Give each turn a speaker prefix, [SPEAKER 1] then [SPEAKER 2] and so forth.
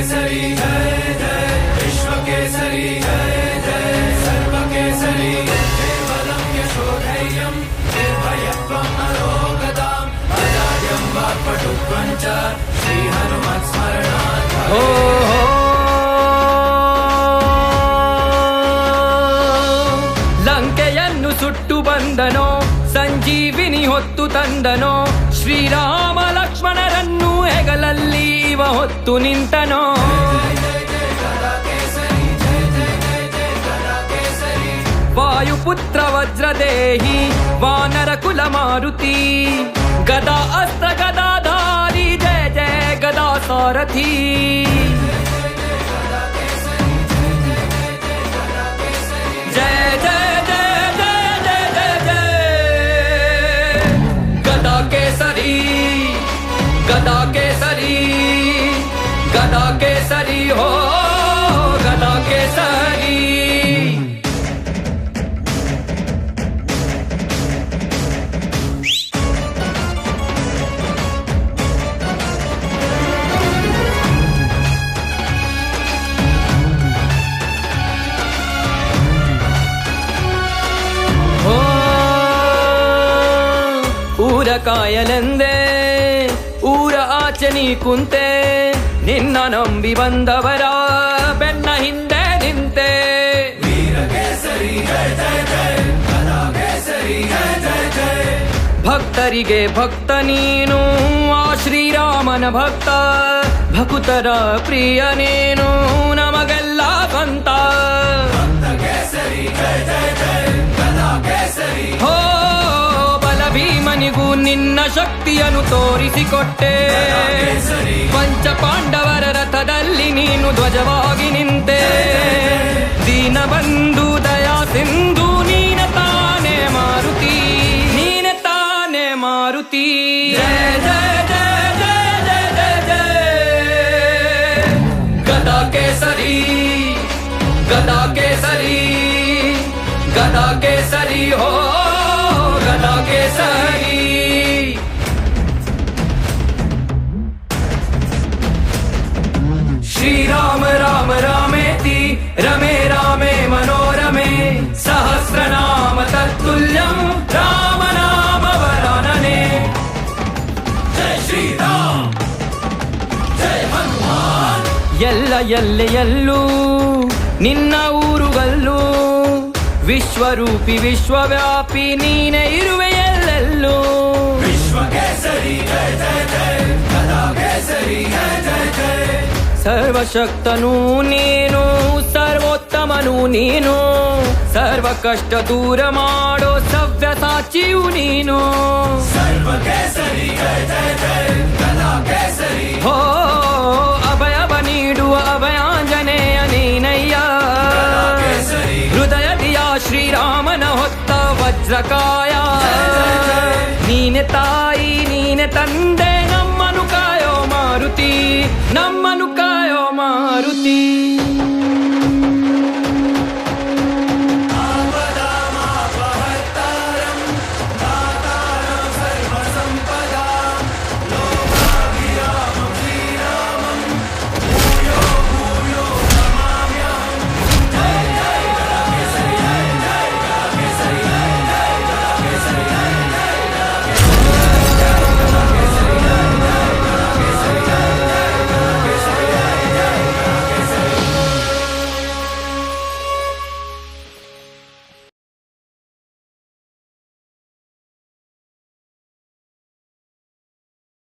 [SPEAKER 1] केसरी जय जय विश्व केसरी जय जय सर्व केसरी केवलं यशोधैर्यं निर्भयत्वम् अरोगताम् अजाड्यं वाक्पटुत्वं च श्रीहनुमत्स्मरणात्
[SPEAKER 2] ಲಂಕೆಯನ್ನು ಸುಟ್ಟು ಬಂದನೋ ಸಂಜೀವಿನಿ ಹೊತ್ತು ತಂದನೋ ಶ್ರೀರಾಮ ಲಕ್ಷ್ಮಣರನ್ನು ಹೆಗಲಲ್ಲಿ ಇವ ಹೊತ್ತು ನಿಂತನೋ ವಾಯುಪುತ್ರ ವಜ್ರದೇಹಿ ವಾನರ ಕುಲ ಮಾರುತಿ ಗದಾ ಅಸ್ತ್ರ ಗದಾಧಾರಿ ಜಯ ಜಯ ಗದಾ ಸಾರಥಿ ಜಯ ಜಯ गदा केसरी गदा केसरी हो गदा केसरी हो ಊರ ಕಾಯಲೆಂದೇ ಊರ ಆಚೆ ನೀ ಕುಂತೆ ನಿನ್ನ ನಂಬಿ ಬಂದವರ ಬೆನ್ನ ಹಿಂದೆ ನಿಂತೆ
[SPEAKER 1] ವೀರ ಕೇಸರಿ ಜಯ ಜಯ ಜಯ ಗದಾ ಕೇಸರಿ ಜಯ ಜಯ ಜಯ
[SPEAKER 2] ಭಕ್ತರಿಗೆ ಭಕ್ತ ನೀನು ಆ ಶ್ರೀರಾಮನ ಭಕ್ತ ಭಕುತರ ಪ್ರಿಯ ನೀನು ನಮಗೆಲ್ಲ ಬಂತ
[SPEAKER 1] ಭಕ್ತ ಕೇಸರಿ ಜಯ ಜಯ ಜಯ ಗದಾ ಕೇಸರಿ
[SPEAKER 2] ಹೋ ಭೀಮನಿಗೂ ನಿನ್ನ ಶಕ್ತಿಯನ್ನು ತೋರಿಸಿಕೊಟ್ಟೆ ಪಂಚ ಪಾಂಡವರ ರಥದಲ್ಲಿ ನೀನು ಧ್ವಜವಾಗಿ ನಿಂತೆ ದೀನ ಬಂಧು ದಯಾ ಸಿಂಧು ನೀನ ತಾನೇ ಮಾರುತಿ ನೀನ ತಾನೇ ಮಾರುತಿ ಜಯ ಜಯ ಜಯ ಜಯ ಜಯ ಜಯ ಗದಾ ಕೇಸರಿ ಗದಾ ಕೇಸರಿ ಗದಾ ಕೇಸರಿ ಹೋ गदा केसरी श्रीराम राम रामेति रमे रामे मनोरमे सहस्रनाम तत्तुल्यं राम नाम वरानने
[SPEAKER 1] जय श्रीराम जय हनुमान
[SPEAKER 2] ಎಲ್ಲೆಲ್ಲೂ ನಿನ್ನ ಊರುಗಲ್ಲೂ ವಿಶ್ವರೂಪಿ ವಿಶ್ವವ್ಯಾಪಿ ನೀನೇ ಇರುವೆ ಎಲ್ಲೆಲ್ಲೂ
[SPEAKER 1] ವಿಶ್ವ ಕೇಸರಿ ಜಯ ಜಯ ಜಯ ಗದಾ ಕೇಸರಿ ಜಯ ಜಯ ಜಯ
[SPEAKER 2] ಸರ್ವಶಕ್ತನೂ ನೀನು ಸರ್ವೋತ್ತಮನೂ ನೀನು ಸರ್ವ ಕಷ್ಟ ದೂರ ಮಾಡೋ ಸವ್ಯ ಸಾಚಿಯೂ ನೀನು
[SPEAKER 1] ಸರ್ವ ಕೇಸರಿ ಜಯ ಜಯ ಜಯ ಗದಾ ಕೇಸರಿ
[SPEAKER 2] ಹೋ ಅಭಯವ ನೀಡುವ ಅಭಯಾಂಜನೇಯ ನೀನಯ್ಯ ಹೃದಯದಿಯ ಶ್ರೀರಾಮನ ಹೊತ್ತ ವಜ್ರಕಾಯ ನೀನೆ ತಾಯಿ ನೀನೆ ತಂದೆ ನಮ್ಮನು ಕಾಯೋ ಮಾರುತಿ ನಮ್ಮನು ಕಾಯೋ ಮಾರುತಿ